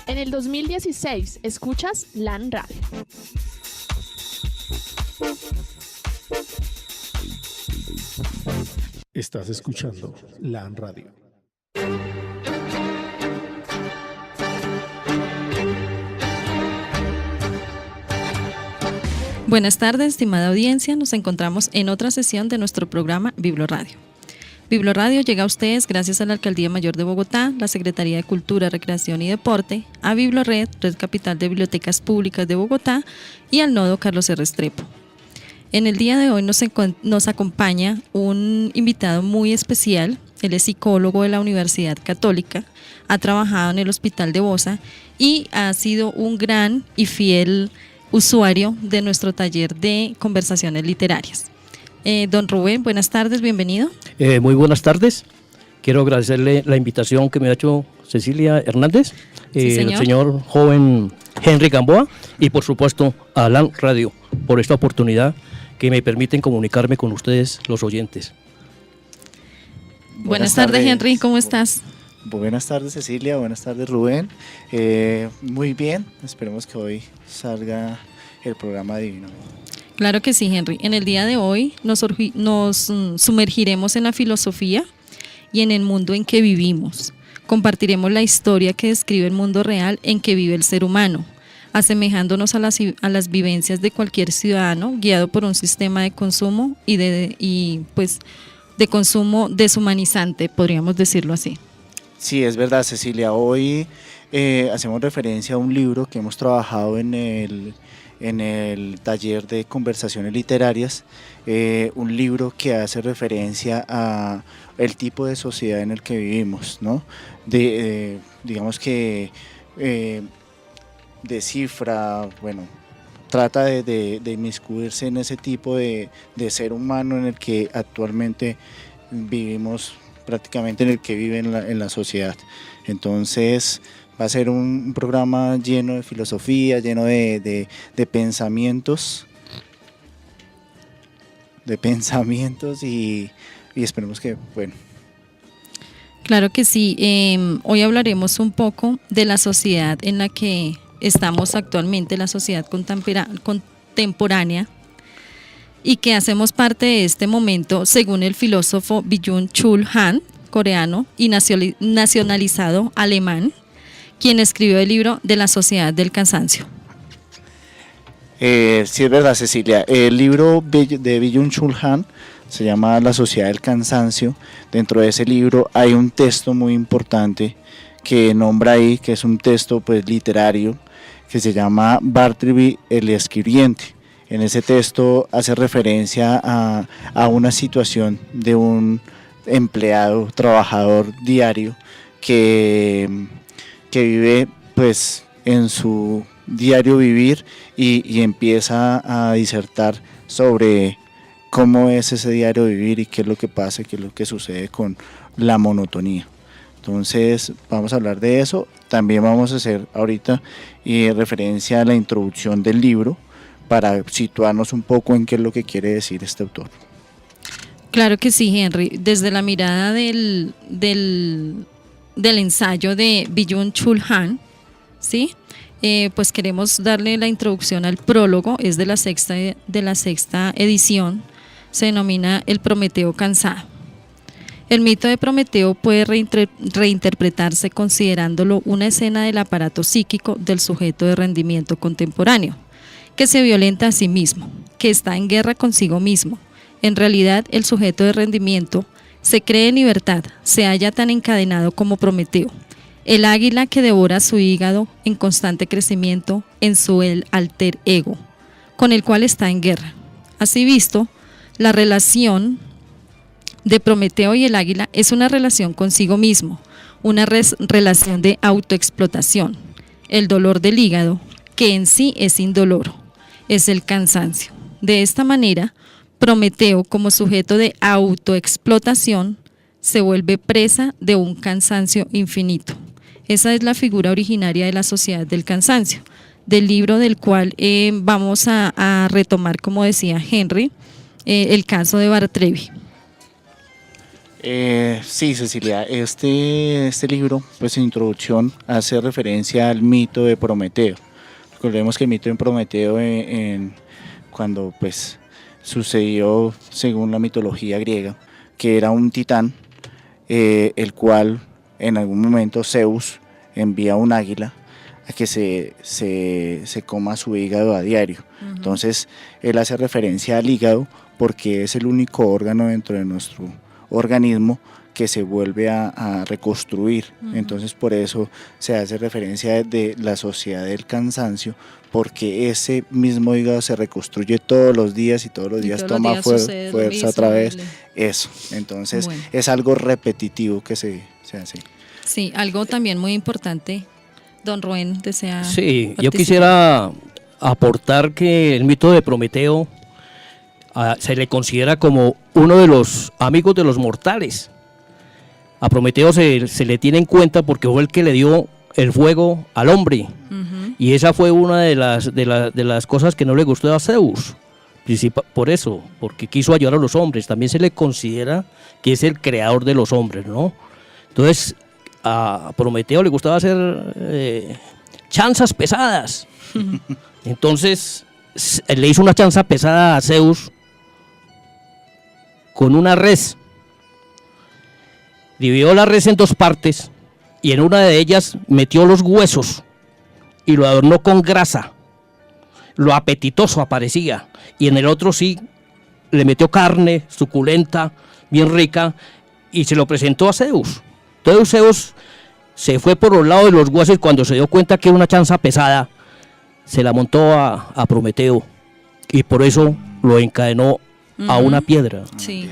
En el 2016, escuchas LAN Radio. Estás escuchando LAN Radio. Buenas tardes, estimada audiencia. Nos encontramos en otra sesión de nuestro programa Bibloradio. Bibloradio llega a ustedes gracias a la Alcaldía Mayor de Bogotá, la Secretaría de Cultura, Recreación y Deporte, a Biblored, Red Capital de Bibliotecas Públicas de Bogotá y al Nodo Carlos R. Restrepo. En el día de hoy nos acompaña un invitado muy especial. Él es psicólogo de la Universidad Católica, ha trabajado en el Hospital de Bosa y ha sido un gran y fiel usuario de nuestro taller de conversaciones literarias. Don Rubén, buenas tardes, bienvenido. Muy buenas tardes. Quiero agradecerle la invitación que me ha hecho Cecilia Hernández, Sí, el señor joven Henry Gamboa y por supuesto a LAN Radio por esta oportunidad que me permiten comunicarme con ustedes, los oyentes. Buenas tardes, Henry, ¿cómo estás? Buenas tardes, Cecilia, buenas tardes, Rubén. Muy bien, esperemos que hoy salga el programa divino. Claro que sí, Henry. En el día de hoy nos sumergiremos en la filosofía y en el mundo en que vivimos. Compartiremos la historia que describe el mundo real en que vive el ser humano, asemejándonos a las vivencias de cualquier ciudadano guiado por un sistema de consumo y de consumo deshumanizante, podríamos decirlo así. Sí, es verdad, Cecilia. Hoy hacemos referencia a un libro que hemos trabajado en el taller de conversaciones literarias, un libro que hace referencia a el tipo de sociedad en el que vivimos, ¿no? Digamos que descifra, trata de inmiscuirse en ese tipo de ser humano en el que actualmente vivimos, prácticamente en el que vive en la sociedad. Entonces va a ser un programa lleno de filosofía, lleno de pensamientos, y esperemos que, Claro que sí. Hoy hablaremos un poco de la sociedad en la que estamos actualmente, la sociedad contemporánea, y que hacemos parte de este momento según el filósofo Byung-Chul Han, coreano y nacionalizado alemán, quien escribió el libro de la sociedad del cansancio. sí, es verdad, Cecilia. El libro de Byung-Chul Han se llama La sociedad del cansancio. Dentro de ese libro hay un texto muy importante que nombra ahí, que es un texto literario, que se llama Bartleby el escribiente. En ese texto hace referencia a una situación de un empleado, trabajador diario que vive en su diario vivir y empieza a disertar sobre cómo es ese diario vivir y qué es lo que pasa, qué es lo que sucede con la monotonía. Entonces vamos a hablar de eso. También vamos a hacer ahorita referencia a la introducción del libro para situarnos un poco en qué es lo que quiere decir este autor. Claro que sí, Henry. Desde la mirada del ensayo de Byung-Chul Han, ¿sí? Pues queremos darle la introducción al prólogo, es de la sexta edición, se denomina El Prometeo cansado. El mito de Prometeo puede reinterpretarse considerándolo una escena del aparato psíquico del sujeto de rendimiento contemporáneo, que se violenta a sí mismo, que está en guerra consigo mismo. En realidad, el sujeto de rendimiento se cree en libertad, se halla tan encadenado como Prometeo, el águila que devora su hígado en constante crecimiento en su alter ego, con el cual está en guerra. Así visto, la relación de Prometeo y el águila es una relación consigo mismo, una relación de autoexplotación. El dolor del hígado, que en sí es indoloro, es el cansancio. De esta manera, Prometeo, como sujeto de autoexplotación, se vuelve presa de un cansancio infinito. Esa es la figura originaria de la sociedad del cansancio, del libro del cual vamos a retomar, como decía Henry, el caso de Bartleby. Sí, Cecilia, este libro, pues en introducción, hace referencia al mito de Prometeo. Recordemos que el mito de Prometeo, cuando pues sucedió según la mitología griega, que era un titán, el cual en algún momento Zeus envía un águila a que se coma su hígado a diario. Entonces él hace referencia al hígado porque es el único órgano dentro de nuestro organismo que se vuelve a reconstruir. Entonces por eso se hace referencia de la sociedad del cansancio, porque ese mismo hígado se reconstruye todos los días y todos los días toma fuerza otra vez. Eso, entonces bueno, es algo repetitivo que se hace. Sí, algo también muy importante. Don Rubén desea Sí, yo quisiera aportar que el mito de Prometeo se le considera como uno de los amigos de los mortales. A Prometeo se le tiene en cuenta porque fue el que le dio el fuego al hombre. Y esa fue una de las cosas que no le gustó a Zeus. Por eso, porque quiso ayudar a los hombres. También se le considera que es el creador de los hombres, ¿no? Entonces, a Prometeo le gustaba hacer chanzas pesadas. Entonces, le hizo una chanza pesada a Zeus con una res. Dividió la res en dos partes y en una de ellas metió los huesos y lo adornó con grasa. Lo apetitoso aparecía. Y en el otro sí le metió carne suculenta, bien rica, y se lo presentó a Zeus. Entonces Zeus se fue por los lados de los huesos y cuando se dio cuenta que era una chanza pesada, se la montó a Prometeo. Y por eso lo encadenó a una piedra. Sí.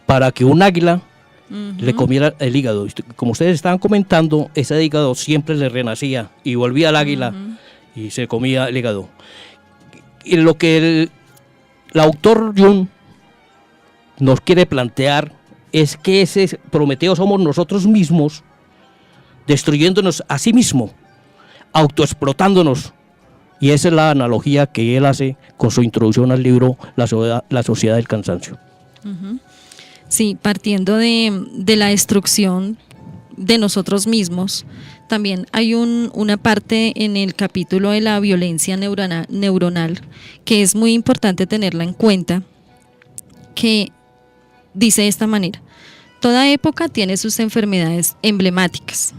Para que un águila le comiera el hígado. Como ustedes estaban comentando, ese hígado siempre le renacía y volvía al águila y se comía el hígado. Y lo que el autor Jung nos quiere plantear es que ese Prometeo somos nosotros mismos, destruyéndonos a sí mismo, autoexplotándonos. Y esa es la analogía que él hace con su introducción al libro La sociedad del cansancio. Sí, partiendo de la destrucción de nosotros mismos, también hay una parte en el capítulo de la violencia neuronal que es muy importante tenerla en cuenta, que dice de esta manera: toda época tiene sus enfermedades emblemáticas.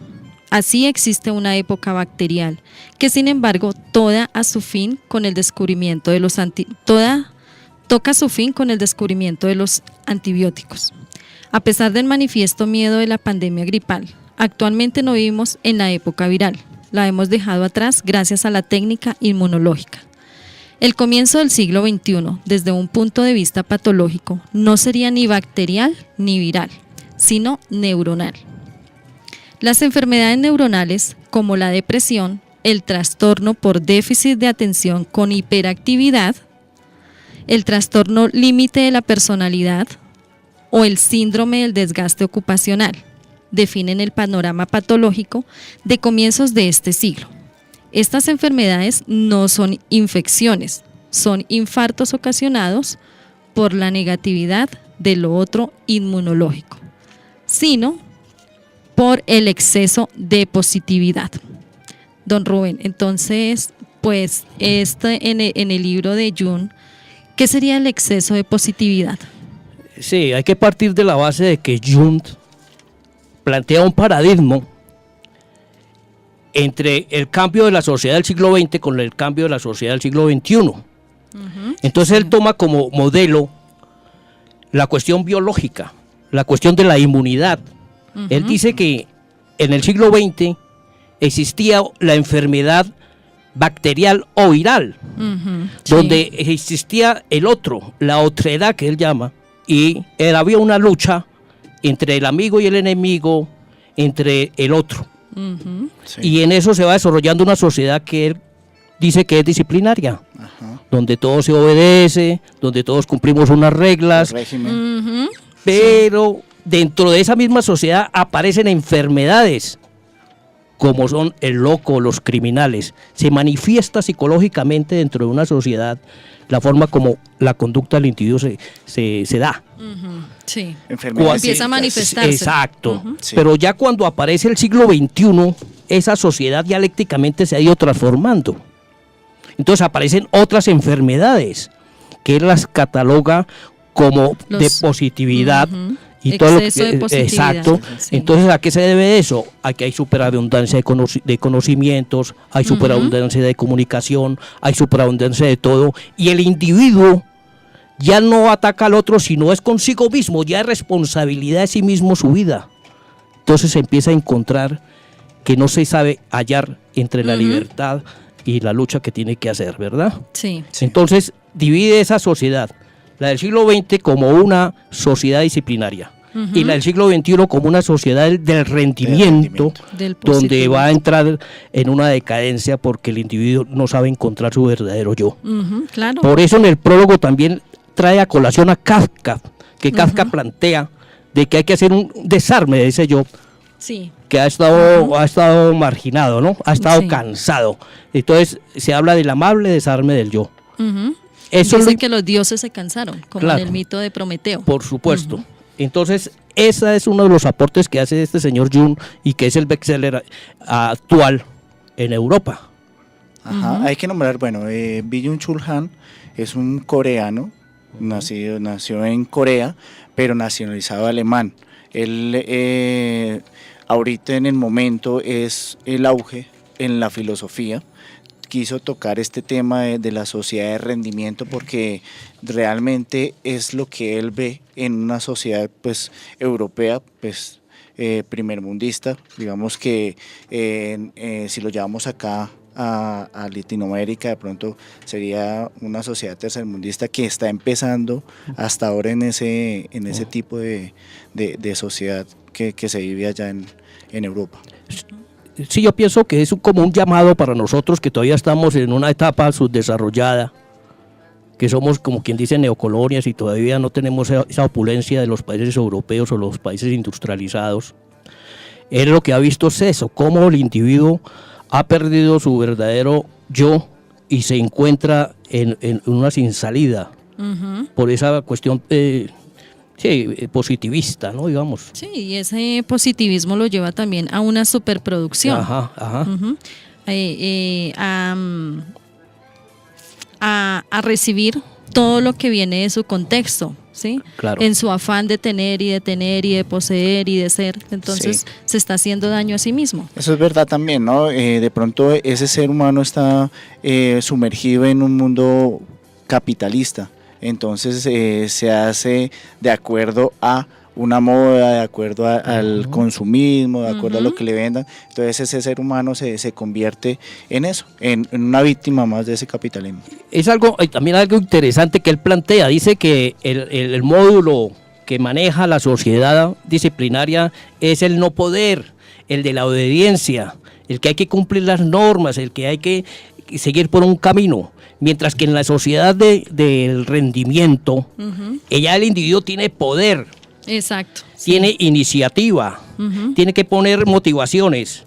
Así existe una época bacterial, que sin embargo toca su fin con el descubrimiento de los antibióticos. A pesar del manifiesto miedo de la pandemia gripal, actualmente no vivimos en la época viral, la hemos dejado atrás gracias a la técnica inmunológica. El comienzo del siglo XXI, desde un punto de vista patológico, no sería ni bacterial ni viral, sino neuronal. Las enfermedades neuronales, como la depresión, el trastorno por déficit de atención con hiperactividad, el trastorno límite de la personalidad o el síndrome del desgaste ocupacional, definen el panorama patológico de comienzos de este siglo. Estas enfermedades no son infecciones, son infartos ocasionados por la negatividad de lo otro inmunológico, sino por el exceso de positividad. Don Rubén, entonces, pues en el libro de Jung, ¿qué sería el exceso de positividad? Sí, hay que partir de la base de que Jung plantea un paradigma entre el cambio de la sociedad del siglo XX con el cambio de la sociedad del siglo XXI. Entonces él toma como modelo la cuestión biológica, la cuestión de la inmunidad. Él dice que en el siglo XX existía la enfermedad bacterial o viral, donde existía el otro, la otredad que él llama, y había una lucha entre el amigo y el enemigo, entre el otro. Y en eso se va desarrollando una sociedad que él dice que es disciplinaria, donde todo se obedece, donde todos cumplimos unas reglas, pero dentro de esa misma sociedad aparecen enfermedades, como son el loco, los criminales. Se manifiesta psicológicamente dentro de una sociedad la forma como la conducta del individuo se da. Sí. Enfermedades Empieza a psíquicas. manifestarse. Exacto. Sí. Pero ya cuando aparece el siglo XXI, esa sociedad dialécticamente se ha ido transformando. Entonces aparecen otras enfermedades que él las cataloga como de positividad. Y todo Exceso de positividad. Exacto. Sí. Entonces, ¿a qué se debe eso? A que hay superabundancia de conocimientos, hay superabundancia de comunicación, hay superabundancia de todo, y el individuo ya no ataca al otro, sino es consigo mismo, ya es responsabilidad de sí mismo su vida. Entonces se empieza a encontrar que no se sabe hallar entre la libertad y la lucha que tiene que hacer, ¿verdad? Sí. Entonces divide esa sociedad, la del siglo XX como una sociedad disciplinaria y la del siglo XXI como una sociedad del rendimiento, Del donde positivo. va a entrar en una decadencia porque el individuo no sabe encontrar su verdadero yo. Claro. Por eso en el prólogo también trae a colación a Kafka, que Kafka plantea de que hay que hacer un desarme de ese yo Sí. que ha estado marginado, ¿no? Ha estado Sí. cansado. Entonces se habla del amable desarme del yo. Eso Dice es que los dioses se cansaron, como Claro. en el mito de Prometeo. por supuesto. Entonces, ese es uno de los aportes que hace este señor Jung y que es el bestseller actual en Europa. Ajá, hay que nombrar, bueno, Byung-Chul Han es un coreano, nació en Corea, pero nacionalizado alemán. Él ahorita en el momento es el auge en la filosofía. Quiso tocar este tema de la sociedad de rendimiento porque realmente es lo que él ve en una sociedad pues europea, pues primermundista, digamos que si lo llevamos acá a Latinoamérica, de pronto sería una sociedad tercermundista que está empezando hasta ahora en ese tipo de sociedad que se vive allá en Europa. Sí, yo pienso que es como un llamado para nosotros que todavía estamos en una etapa subdesarrollada, que somos como quien dice neocolonias y todavía no tenemos esa opulencia de los países europeos o los países industrializados. Él lo que ha visto es eso, cómo el individuo ha perdido su verdadero yo y se encuentra en una sin salida por esa cuestión positivista, ¿no? Digamos. Sí, y ese positivismo lo lleva también a una superproducción. Ajá. A recibir todo lo que viene de su contexto, ¿sí? Claro. En su afán de tener y de poseer y de ser, entonces Sí. se está haciendo daño a sí mismo. Eso es verdad también, ¿no? De pronto ese ser humano está sumergido en un mundo capitalista, entonces se hace de acuerdo a una moda, de acuerdo al consumismo, de acuerdo a lo que le vendan, entonces ese ser humano se convierte en eso, en una víctima más de ese capitalismo. Es también algo interesante que él plantea, dice que el módulo que maneja la sociedad disciplinaria es el no poder, el de la obediencia, el que hay que cumplir las normas, el que hay que seguir por un camino, mientras que en la sociedad del rendimiento, el individuo tiene poder, Exacto. tiene iniciativa, tiene que poner motivaciones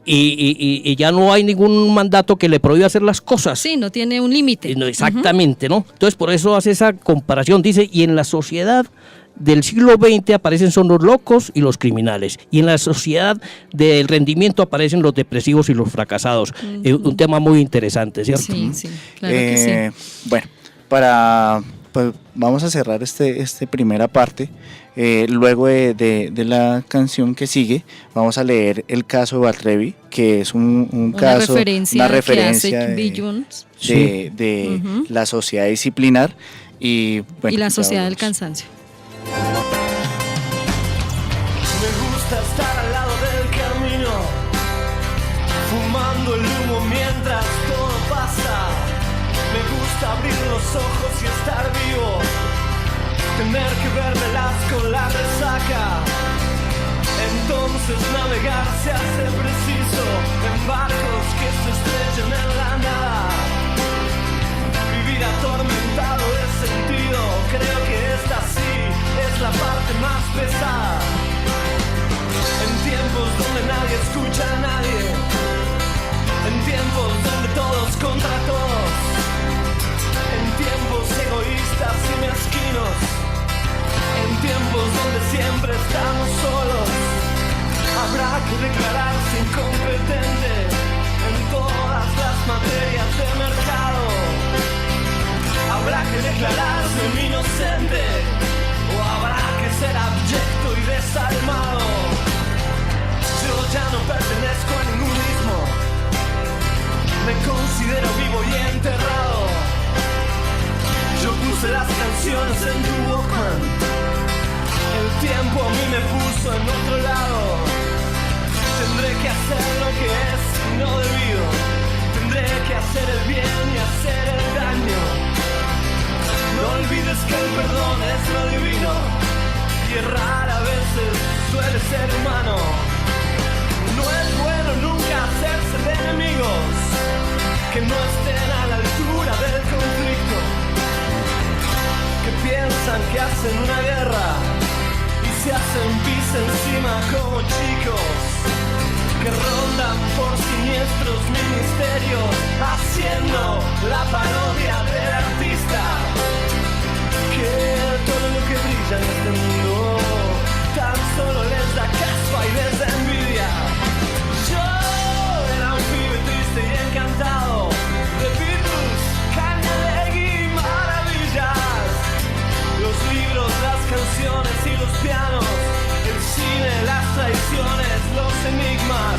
y ya no hay ningún mandato que le prohíba hacer las cosas. Sí, no tiene un límite. No, exactamente, ¿no? Entonces por eso hace esa comparación, dice, y en la sociedad del siglo XX aparecen son los locos y los criminales, y en la sociedad del rendimiento aparecen los depresivos y los fracasados. Un tema muy interesante, ¿cierto? Sí, sí, claro que sí. Bueno, pues vamos a cerrar este primera parte. Luego de la canción que sigue, vamos a leer el caso de Batrevi, que es una referencia que hace Byung de la sociedad disciplinar y, bueno, y la sociedad del hablamos. cansancio. Me gusta estar al lado del camino, fumando el humo mientras todo pasa. Me gusta abrir los ojos y estar vivo, tener que vermelas con la resaca. Entonces navegar se hace preciso en barcos que se estrellan en la nada. Vivir atormentado de sentido, creo que esta sí es la parte más pesada. En tiempos donde nadie escucha a nadie, en tiempos donde todos contra todos, mí me puso en otro lado. Tendré que hacer lo que es no debido. Tendré que hacer el bien y hacer el daño. No olvides que el perdón es lo divino y errar a veces suele ser humano. No es bueno nunca hacerse de enemigos que no estén a la altura del conflicto, que piensan que hacen una guerra y se hacen pis encima como chicos, que rondan por siniestros ministerios haciendo la parodia del artista, que todo lo que brilla en este mundo tan solo les da caspa y les da envidia. Yo era un pibe triste y encantado de Beatles, Cañalegui y maravillas, los libros, las canciones y los pianos, el cine, las traiciones, los enigmas,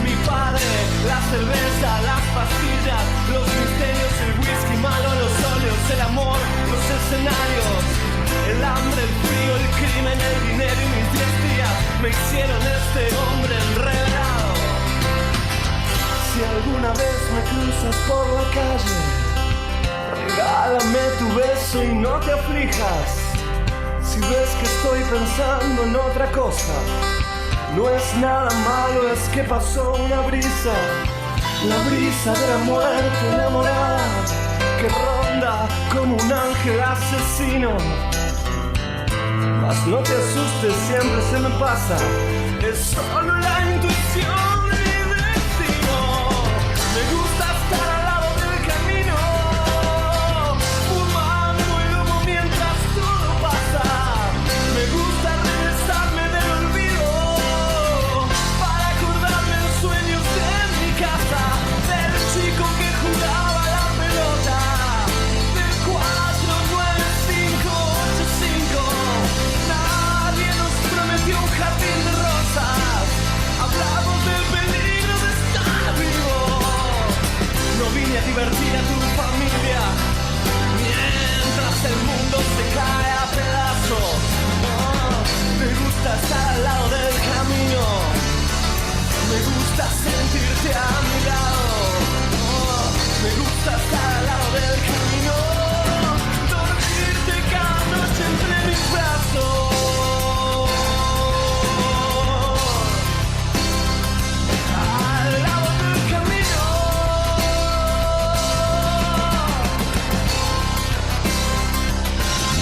mi padre, la cerveza, las pastillas, los misterios, el whisky malo, los óleos, el amor, los escenarios, el hambre, el frío, el crimen, el dinero y mis 10 días me hicieron este hombre enredado. Si alguna vez me cruzas por la calle, regálame tu beso y no te aflijas. Si ves que estoy pensando en otra cosa, no es nada malo, es que pasó una brisa, la brisa de la muerte enamorada, que ronda como un ángel asesino. Mas no te asustes, siempre se me pasa, es solo la intuición de mi destino. Me gusta estar al lado del camino, fumando el humo mientras todo pasa. Me gusta regresarme del olvido para acordarme los sueños de mi casa, del chico que jugaba la pelota, del 49585. Nadie nos prometió un jardín de rosas, hablamos del peligro de estar vivo. No vine a divertir a tu familia mientras el mundo se cae a pedazos. Oh, me gusta estar al lado del camino, me gusta sentirte a mi lado. Oh, me gusta estar al lado del camino, dormirte cada noche entre mis brazos. Al lado del camino,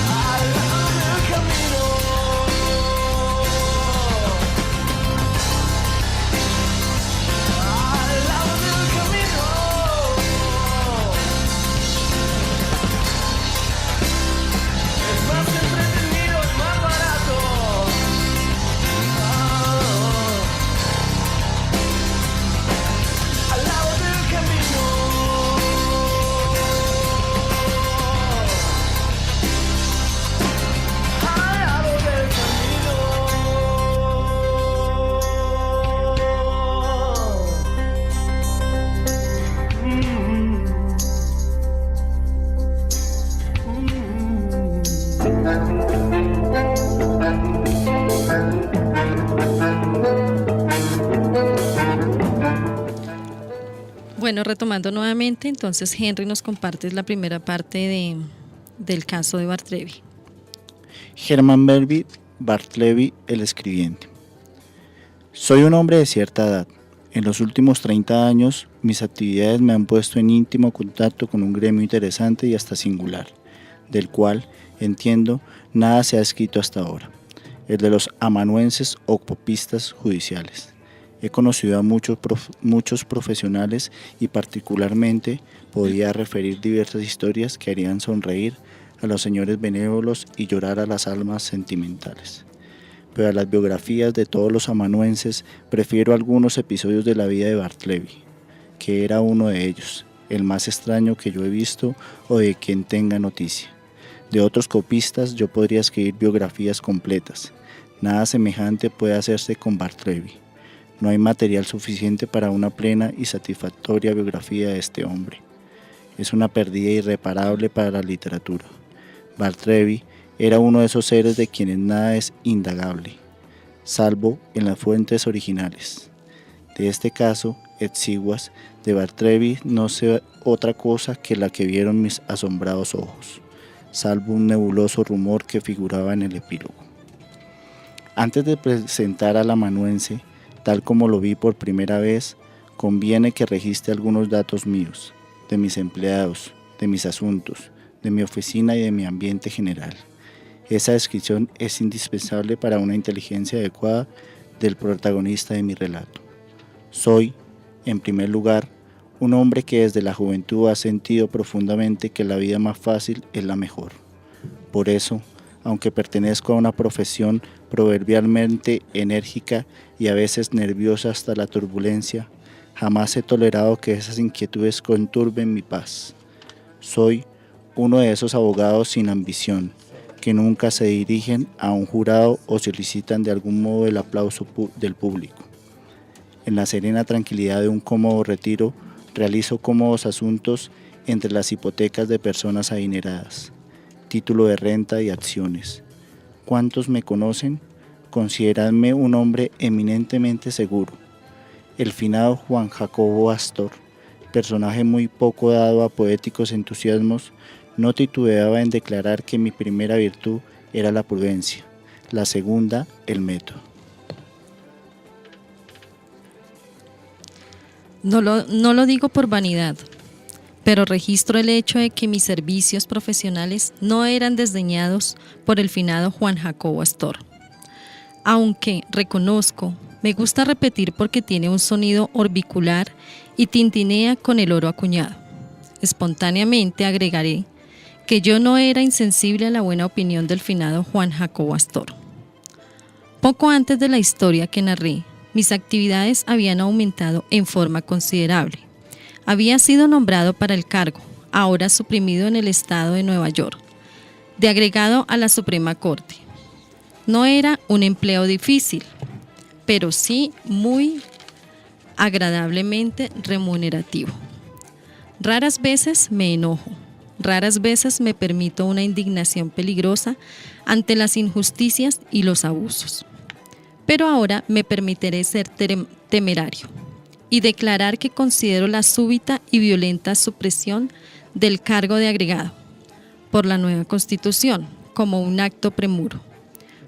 al lado del camino, al lado del camino. Es más entretenido y más barato. Al lado del camino. Al lado del camino. Bueno, retomando nuevamente, entonces Henry nos comparte la primera parte del caso de Bartleby. Herman Melville Bartleby, el escribiente. Soy un hombre de cierta edad. En los últimos 30 años, mis actividades me han puesto en íntimo contacto con un gremio interesante y hasta singular, del cual, entiendo, nada se ha escrito hasta ahora, el de los amanuenses o copistas judiciales. He conocido a muchos profesionales y particularmente podía referir diversas historias que harían sonreír a los señores benévolos y llorar a las almas sentimentales. Pero a las biografías de todos los amanuenses prefiero algunos episodios de la vida de Bartleby, que era uno de ellos, el más extraño que yo he visto o de quien tenga noticia. De otros copistas yo podría escribir biografías completas. Nada semejante puede hacerse con Bartleby. No hay material suficiente para una plena y satisfactoria biografía de este hombre. Es una pérdida irreparable para la literatura. Bartleby era uno de esos seres de quienes nada es indagable, salvo en las fuentes originales. De este caso, exiguas, de Bartreby no sé otra cosa que la que vieron mis asombrados ojos, salvo un nebuloso rumor que figuraba en el epílogo. Antes de presentar al amanuense, tal como lo vi por primera vez, conviene que registre algunos datos míos, de mis empleados, de mis asuntos, de mi oficina y de mi ambiente general. Esa descripción es indispensable para una inteligencia adecuada del protagonista de mi relato. Soy, en primer lugar, un hombre que desde la juventud ha sentido profundamente que la vida más fácil es la mejor. Por eso, aunque pertenezco a una profesión proverbialmente enérgica y a veces nerviosa hasta la turbulencia, jamás he tolerado que esas inquietudes conturben mi paz. Soy uno de esos abogados sin ambición, que nunca se dirigen a un jurado o solicitan de algún modo el aplauso del público. En la serena tranquilidad de un cómodo retiro, realizo cómodos asuntos entre las hipotecas de personas adineradas, título de renta y acciones. ¿Cuántos me conocen? Consideradme un hombre eminentemente seguro. El finado Juan Jacobo Astor, personaje muy poco dado a poéticos entusiasmos, no titubeaba en declarar que mi primera virtud era la prudencia, la segunda, el método. No lo digo por vanidad, pero registro el hecho de que mis servicios profesionales no eran desdeñados por el finado Juan Jacobo Astor. Aunque, reconozco, me gusta repetir porque tiene un sonido orbicular y tintinea con el oro acuñado. Espontáneamente agregaré que yo no era insensible a la buena opinión del finado Juan Jacobo Astor. Poco antes de la historia que narré, mis actividades habían aumentado en forma considerable. Había sido nombrado para el cargo, ahora suprimido en el estado de Nueva York, de agregado a la Suprema Corte. No era un empleo difícil, pero sí muy agradablemente remunerativo. Raras veces me enojo, raras veces me permito una indignación peligrosa ante las injusticias y los abusos. Pero ahora me permitiré ser temerario y declarar que considero la súbita y violenta supresión del cargo de agregado por la nueva Constitución como un acto premuro,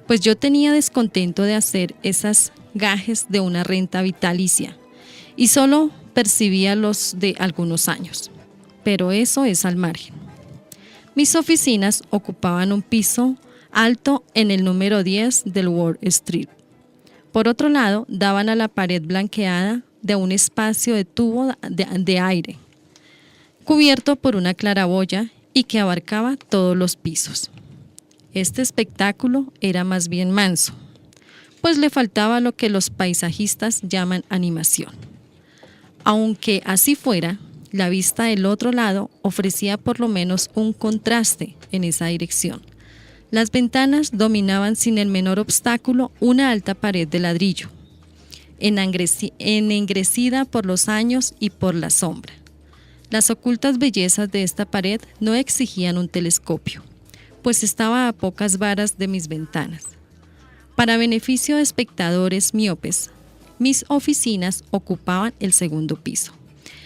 pues yo tenía descontento de hacer esas gajes de una renta vitalicia y solo percibía los de algunos años, pero eso es al margen. Mis oficinas ocupaban un piso alto en el número 10 del Wall Street. Por otro lado, daban a la pared blanqueada de un espacio de tubo de aire, cubierto por una claraboya y que abarcaba todos los pisos. Este espectáculo era más bien manso, pues le faltaba lo que los paisajistas llaman animación. Aunque así fuera, la vista del otro lado ofrecía por lo menos un contraste en esa dirección. Las ventanas dominaban sin el menor obstáculo una alta pared de ladrillo, ennegrecida por los años y por la sombra. Las ocultas bellezas de esta pared no exigían un telescopio, pues estaba a pocas varas de mis ventanas. Para beneficio de espectadores miopes, mis oficinas ocupaban el segundo piso,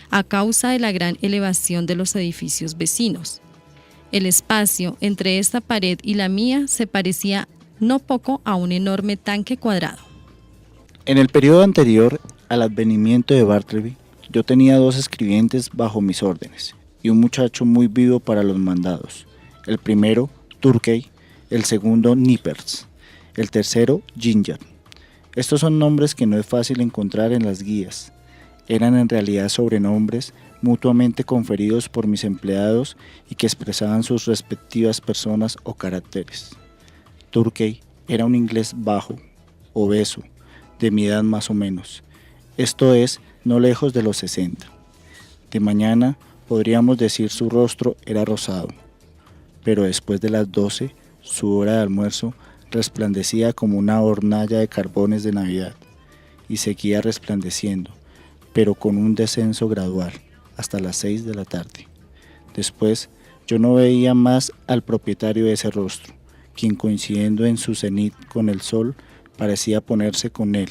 a causa de la gran elevación de los edificios vecinos. El espacio entre esta pared y la mía se parecía no poco a un enorme tanque cuadrado. En el periodo anterior al advenimiento de Bartleby, yo tenía 2 escribientes bajo mis órdenes y un muchacho muy vivo para los mandados. El primero, Turkey, el segundo, Nippers, el tercero, Ginger. Estos son nombres que no es fácil encontrar en las guías. Eran en realidad sobrenombres mutuamente conferidos por mis empleados y que expresaban sus respectivas personas o caracteres. Turkey era un inglés bajo, obeso, de mi edad más o menos, esto es, no lejos de los 60. De mañana podríamos decir su rostro era rosado, pero después de las 12, su hora de almuerzo resplandecía como una hornalla de carbones de Navidad, y seguía resplandeciendo, pero con un descenso gradual, hasta las 6 de la tarde. Después, yo no veía más al propietario de ese rostro, quien coincidiendo en su cenit con el sol, parecía ponerse con él,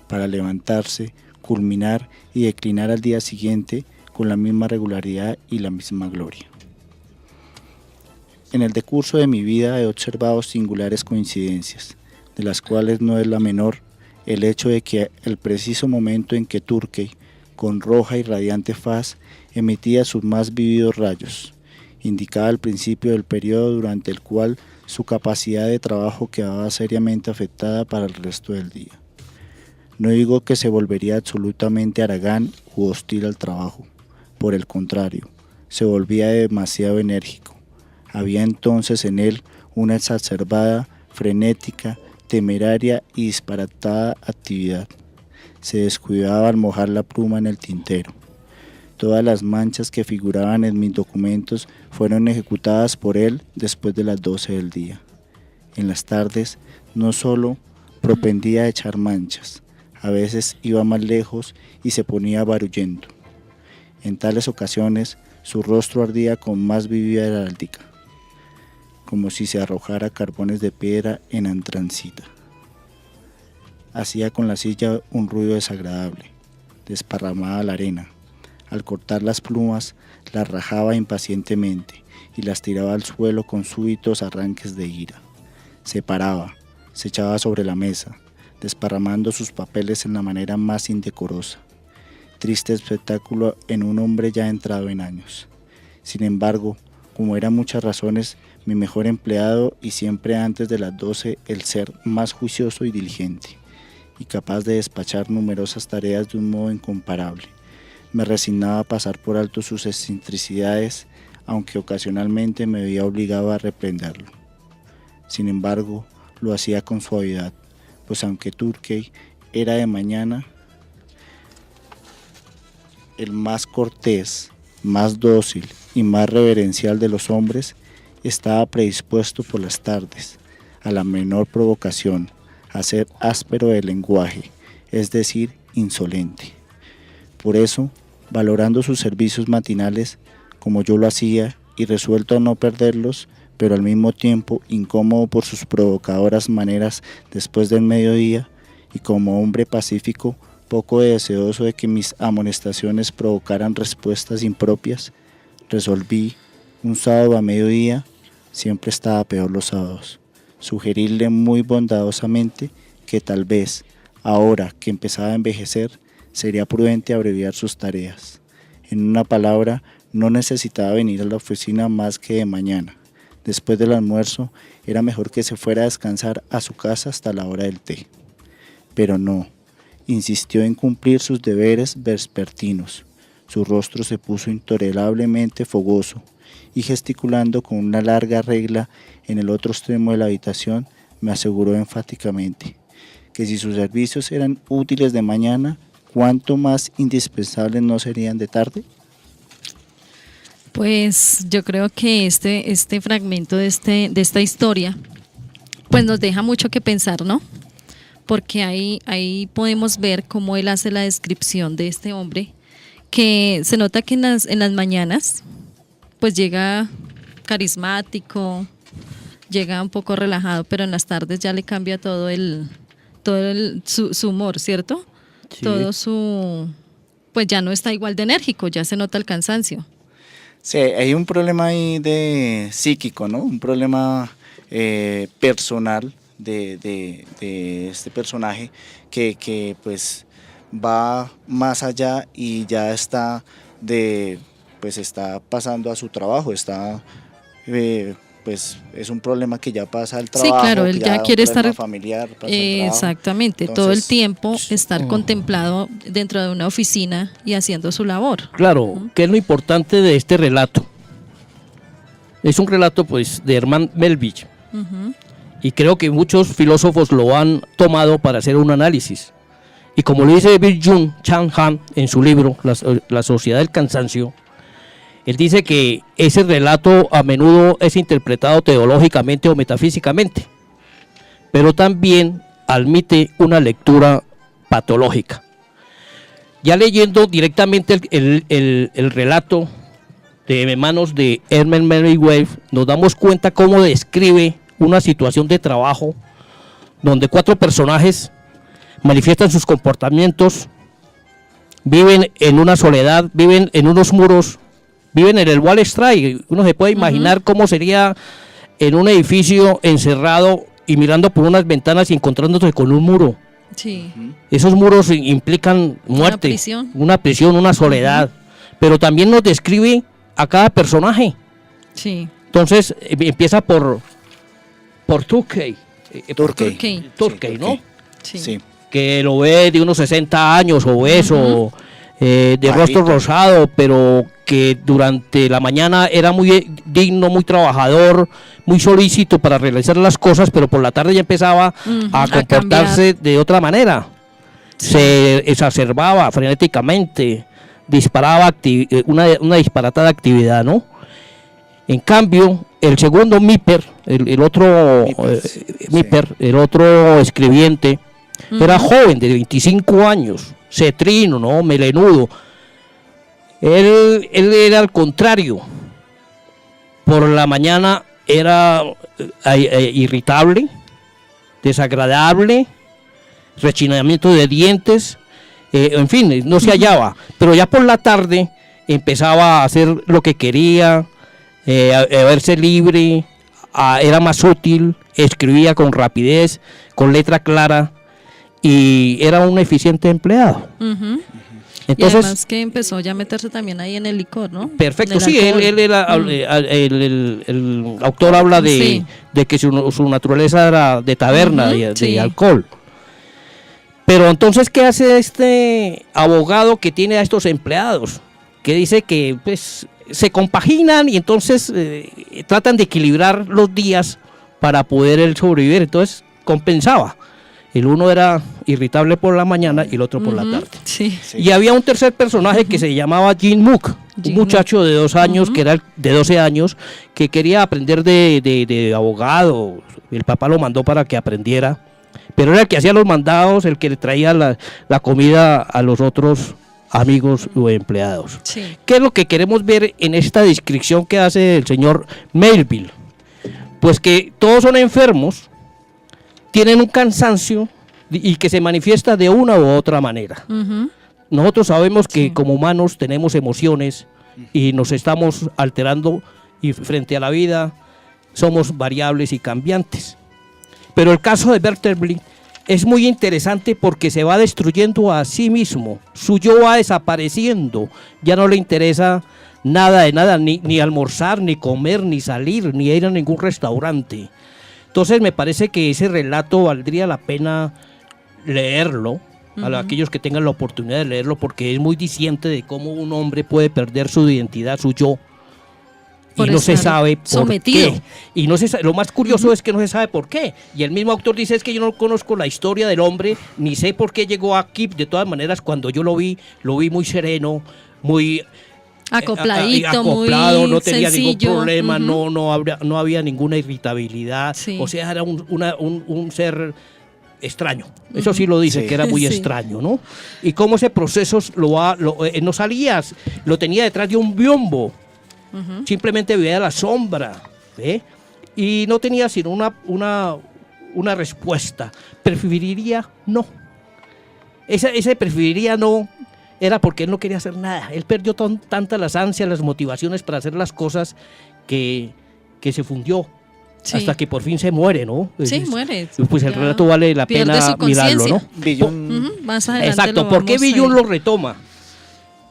para levantarse, culminar y declinar al día siguiente con la misma regularidad y la misma gloria. En el decurso de mi vida he observado singulares coincidencias, de las cuales no es la menor el hecho de que el preciso momento en que Turkey, con roja y radiante faz, emitía sus más vívidos rayos, indicaba el principio del periodo durante el cual su capacidad de trabajo quedaba seriamente afectada para el resto del día. No digo que se volvería absolutamente haragán u hostil al trabajo, por el contrario, se volvía demasiado enérgico. Había entonces en él una exacerbada, frenética, temeraria y disparatada actividad. Se descuidaba al mojar la pluma en el tintero. Todas las manchas que figuraban en mis documentos fueron ejecutadas por él después de las 12 del día. En las tardes no solo propendía a echar manchas, a veces iba más lejos y se ponía barullento. En tales ocasiones su rostro ardía con más vívida heráldica, como si se arrojara carbones de piedra en antrancita. Hacía con la silla un ruido desagradable, desparramaba la arena. Al cortar las plumas, las rajaba impacientemente y las tiraba al suelo con súbitos arranques de ira. Se paraba, se echaba sobre la mesa, desparramando sus papeles en la manera más indecorosa. Triste espectáculo en un hombre ya entrado en años. Sin embargo, como eran muchas razones, mi mejor empleado y siempre antes de las 12 el ser más juicioso y diligente, y capaz de despachar numerosas tareas de un modo incomparable. Me resignaba a pasar por alto sus excentricidades, aunque ocasionalmente me veía obligado a reprenderlo. Sin embargo, lo hacía con suavidad, pues aunque Turkey era de mañana el más cortés, más dócil y más reverencial de los hombres, estaba predispuesto por las tardes a la menor provocación, a ser áspero de lenguaje, es decir, insolente. Por eso, valorando sus servicios matinales, como yo lo hacía, y resuelto a no perderlos, pero al mismo tiempo incómodo por sus provocadoras maneras después del mediodía, y como hombre pacífico, poco deseoso de que mis amonestaciones provocaran respuestas impropias, resolví, un sábado a mediodía, siempre estaba peor los sábados, sugerirle muy bondadosamente que tal vez, ahora que empezaba a envejecer, sería prudente abreviar sus tareas. En una palabra, no necesitaba venir a la oficina más que de mañana. Después del almuerzo, era mejor que se fuera a descansar a su casa hasta la hora del té. Pero no, insistió en cumplir sus deberes vespertinos. Su rostro se puso intolerablemente fogoso, y gesticulando con una larga regla en el otro extremo de la habitación, me aseguró enfáticamente que si sus servicios eran útiles de mañana, ¿cuánto más indispensables no serían de tarde? Pues yo creo que este fragmento de esta historia pues nos deja mucho que pensar, ¿no? Porque ahí podemos ver cómo él hace la descripción de este hombre, que se nota que en las mañanas pues llega carismático, llega un poco relajado, pero en las tardes ya le cambia todo su humor, ¿cierto? Sí. Pues ya no está igual de enérgico, ya se nota el cansancio. Sí, hay un problema ahí de psíquico, ¿no? Un problema personal de este personaje que pues va más allá y ya está está pasando a su trabajo, pues es un problema que ya pasa al trabajo. Sí, claro, él ya quiere estar familiar, exactamente, entonces, todo el tiempo estar contemplado dentro de una oficina y haciendo su labor. Claro, ¿qué es lo importante de este relato? Es un relato pues de Herman Melville, y creo que muchos filósofos lo han tomado para hacer un análisis. Y como lo dice Byung Chul Han en su libro La sociedad del cansancio, él dice que ese relato a menudo es interpretado teológicamente o metafísicamente, pero también admite una lectura patológica. Ya leyendo directamente el relato de manos de Ernest Hemingway, nos damos cuenta cómo describe una situación de trabajo donde 4 personajes manifiestan sus comportamientos, viven en una soledad, viven en unos muros, viven en el Wall Street. Uno se puede imaginar cómo sería en un edificio encerrado y mirando por unas ventanas y encontrándose con un muro. Sí. Esos muros implican muerte, una prisión, una soledad, pero también nos describe a cada personaje. Sí. Entonces empieza por Turkey. Turkey, ¿no? Sí. Sí. Que lo ve de unos 60 años, obeso, de rostro rosado, pero que durante la mañana era muy digno, muy trabajador, muy solícito para realizar las cosas, pero por la tarde ya empezaba a comportarse de otra manera. Se exacerbaba frenéticamente, disparaba una disparatada actividad, ¿no? En cambio, el segundo Mipper, el otro Mipper, el otro escribiente, era joven, de 25 años, cetrino, ¿no? Melenudo. Él era al contrario. Por la mañana era irritable, desagradable, rechinamiento de dientes, en fin, no se hallaba. Pero ya por la tarde empezaba a hacer lo que quería, a verse libre, era más útil, escribía con rapidez, con letra clara, y era un eficiente empleado. Y Entonces, además que empezó ya a meterse también ahí en el licor, ¿no? Perfecto, Del sí, alcohol. él era, el autor habla de que su naturaleza era de taberna, de alcohol. Pero entonces, ¿qué hace este abogado que tiene a estos empleados? Que dice que pues se compaginan y entonces tratan de equilibrar los días para poder él sobrevivir. Entonces compensaba. El uno era irritable por la mañana y el otro por la tarde. Sí. Y había un tercer personaje que se llamaba Jin Mook, un muchacho de 2 años, que era de 12 años, que quería aprender de abogado. El papá lo mandó para que aprendiera, pero era el que hacía los mandados, el que le traía la comida a los otros amigos o empleados. Sí. ¿Qué es lo que queremos ver en esta descripción que hace el señor Melville? Pues que todos son enfermos, tienen un cansancio y que se manifiesta de una u otra manera. Nosotros sabemos que como humanos tenemos emociones y nos estamos alterando y frente a la vida somos variables y cambiantes. Pero el caso de Bertolt es muy interesante porque se va destruyendo a sí mismo, su yo va desapareciendo, ya no le interesa nada de nada, ni almorzar, ni comer, ni salir, ni ir a ningún restaurante. Entonces me parece que ese relato valdría la pena leerlo, a aquellos que tengan la oportunidad de leerlo, porque es muy diciente de cómo un hombre puede perder su identidad, su yo, y no se sabe por qué. Y no se sabe, lo más curioso es que no se sabe por qué. Y el mismo autor dice, es que yo no conozco la historia del hombre, ni sé por qué llegó aquí. De todas maneras, cuando yo lo vi muy sereno, muy acopladito, acoplado, muy no tenía sencillo. ningún problema, no había ninguna irritabilidad. Sí. O sea, era un ser extraño. Eso sí lo dice, que era muy extraño, ¿no? Y cómo ese proceso no salía, lo tenía detrás de un biombo. Simplemente veía la sombra, y no tenía sino una respuesta. Preferiría no. Ese preferiría no era porque él no quería hacer nada. Él perdió tantas las ansias, las motivaciones para hacer las cosas que se fundió. Sí. Hasta que por fin se muere, ¿no? Sí, muere. Pues el relato vale la pena mirarlo, ¿no? Villon, más adelante. Exacto. ¿Por qué Villon lo retoma?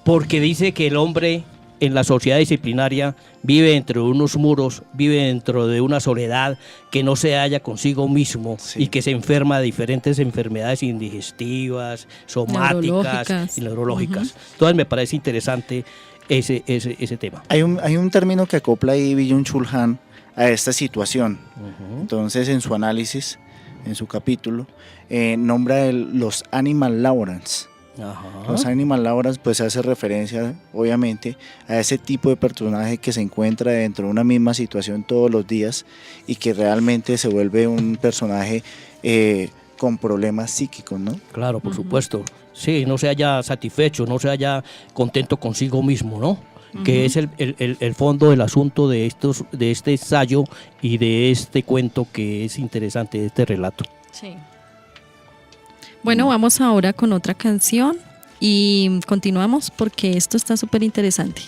Porque dice que el hombre en la sociedad disciplinaria vive dentro de unos muros, vive dentro de una soledad, que no se halla consigo mismo y que se enferma de diferentes enfermedades indigestivas, somáticas y neurológicas. Entonces me parece interesante ese tema. Hay un término que acopla ahí Byung-Chul Han a esta situación. Entonces, en su análisis, en su capítulo, nombra los animal laborants. Los animal laborants pues hace referencia obviamente a ese tipo de personaje que se encuentra dentro de una misma situación todos los días y que realmente se vuelve un personaje con problemas psíquicos, ¿no? Claro, por supuesto. Sí, no se haya satisfecho, no se haya contento consigo mismo, ¿no? Que es el fondo del asunto de este ensayo y de este cuento que es interesante, de este relato. Sí. Bueno, vamos ahora con otra canción y continuamos porque esto está súper interesante.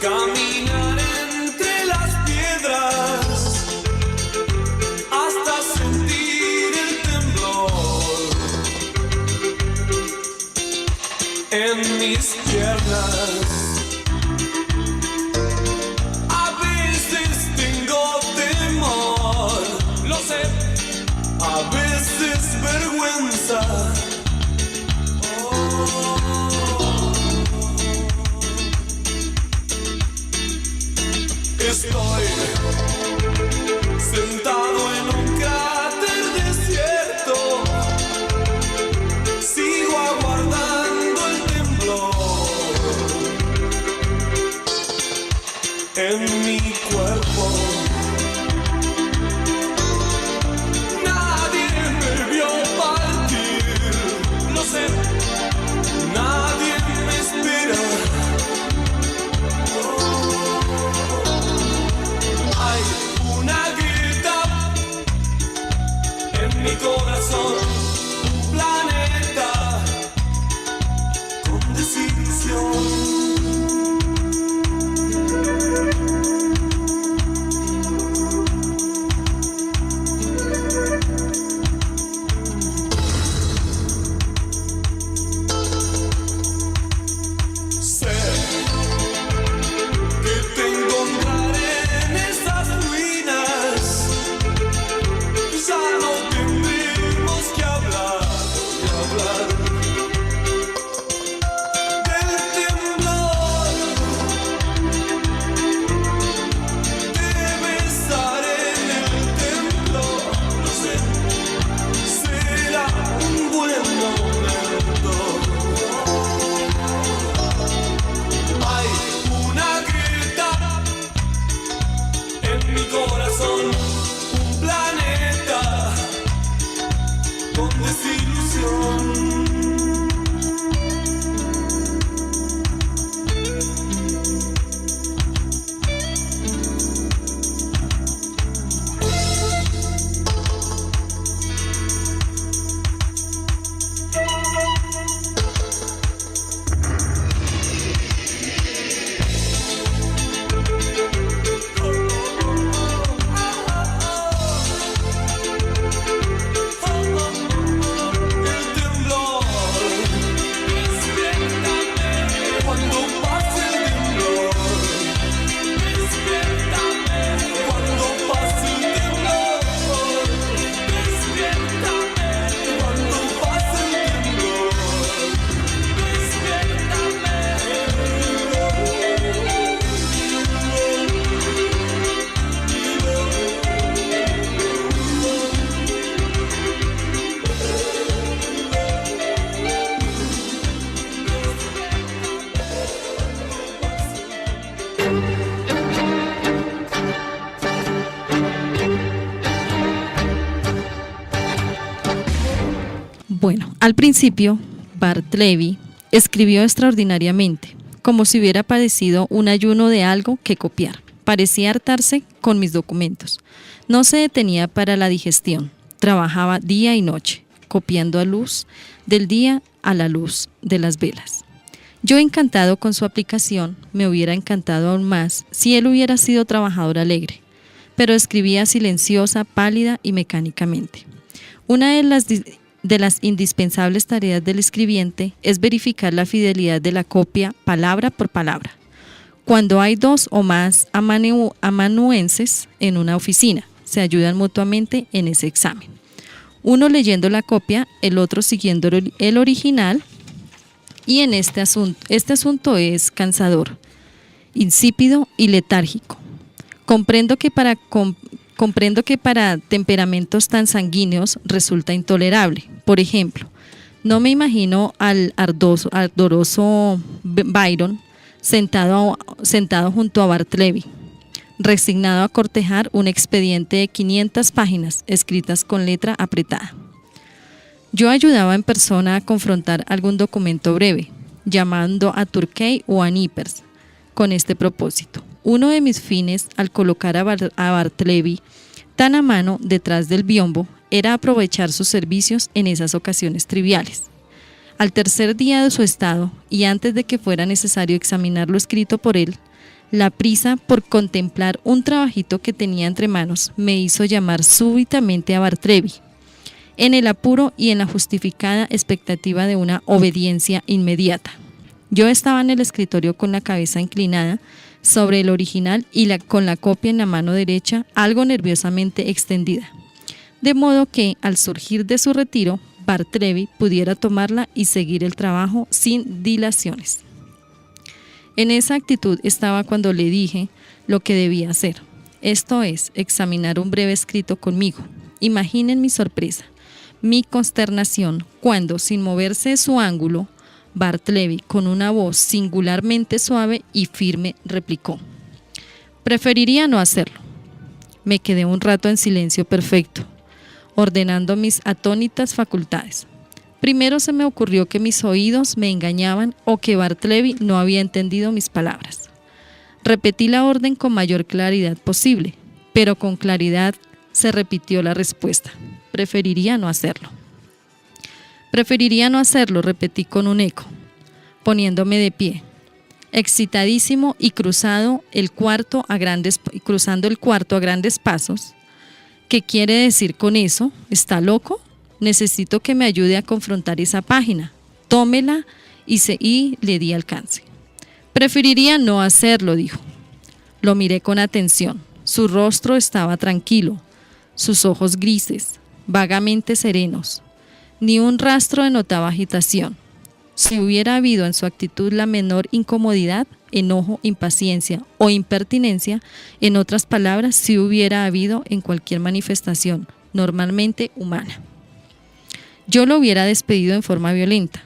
Caminar entre las piedras hasta sentir el temblor en mis piernas. A veces tengo temor, lo sé, a veces vergüenza. Estoy sentado en un cráter desierto, sigo aguardando el temblor en mi cuerpo. Nadie me vio partir, lo sé, nadie me espera. Hay una grieta en mi corazón, un planeta con desilusión. Sé que te encontraré en esas ruinas. Ya no tendremos que hablar del temblor. Te besaré en el templo, no sé, será un buen momento. Hay una grieta en mi corazón, un planeta con desilusión. El temblor, despiértame cuando pase el temblor. Despiértame cuando pase el temblor. Despiértame cuando pase el temblor. Bueno, al principio, Bartleby escribió extraordinariamente, como si hubiera padecido un ayuno de algo que copiar. Parecía hartarse con mis documentos. No se detenía para la digestión. Trabajaba día y noche, copiando a luz del día a la luz de las velas. Yo, encantado con su aplicación, me hubiera encantado aún más si él hubiera sido trabajador alegre, pero escribía silenciosa, pálida y mecánicamente. Una de las indispensables tareas del escribiente es verificar la fidelidad de la copia palabra por palabra. Cuando hay dos o más amanuenses en una oficina, se ayudan mutuamente en ese examen. Uno leyendo la copia, el otro siguiendo el original, y en este asunto es cansador, insípido y letárgico. Comprendo que para temperamentos tan sanguíneos resulta intolerable. Por ejemplo, No me imagino al ardoroso Byron sentado junto a Bartleby, resignado a cortejar un expediente de 500 páginas escritas con letra apretada. Yo ayudaba en persona a confrontar algún documento breve, llamando a Turkey o a Nippers con este propósito. Uno de mis fines al colocar a Bartleby tan a mano detrás del biombo era aprovechar sus servicios en esas ocasiones triviales. Al tercer día de su estado, y antes de que fuera necesario examinar lo escrito por él, la prisa por contemplar un trabajito que tenía entre manos me hizo llamar súbitamente a Bartleby, en el apuro y en la justificada expectativa de una obediencia inmediata. Yo estaba en el escritorio con la cabeza inclinada sobre el original y con la copia en la mano derecha algo nerviosamente extendida, de modo que, al surgir de su retiro, Bartleby pudiera tomarla y seguir el trabajo sin dilaciones. En esa actitud estaba cuando le dije lo que debía hacer, esto es, examinar un breve escrito conmigo. Imaginen mi sorpresa, mi consternación, cuando, sin moverse de su ángulo, Bartleby, con una voz singularmente suave y firme, replicó: «Preferiría no hacerlo». Me quedé un rato en silencio perfecto, ordenando mis atónitas facultades. Primero se me ocurrió que mis oídos me engañaban o que Bartleby no había entendido mis palabras. Repetí la orden con mayor claridad posible, pero con claridad se repitió la respuesta: «Preferiría no hacerlo». «Preferiría no hacerlo», repetí con un eco, poniéndome de pie, excitadísimo y cruzando el cuarto a grandes pasos. ¿Qué quiere decir con eso? ¿Está loco? Necesito que me ayude a confrontar esa página. Tómela y le di alcance. «Preferiría no hacerlo», dijo. Lo miré con atención. Su rostro estaba tranquilo, sus ojos grises, vagamente serenos. Ni un rastro denotaba agitación. Si hubiera habido en su actitud la menor incomodidad, enojo, impaciencia o impertinencia, en otras palabras, si hubiera habido en cualquier manifestación normalmente humana, yo lo hubiera despedido en forma violenta,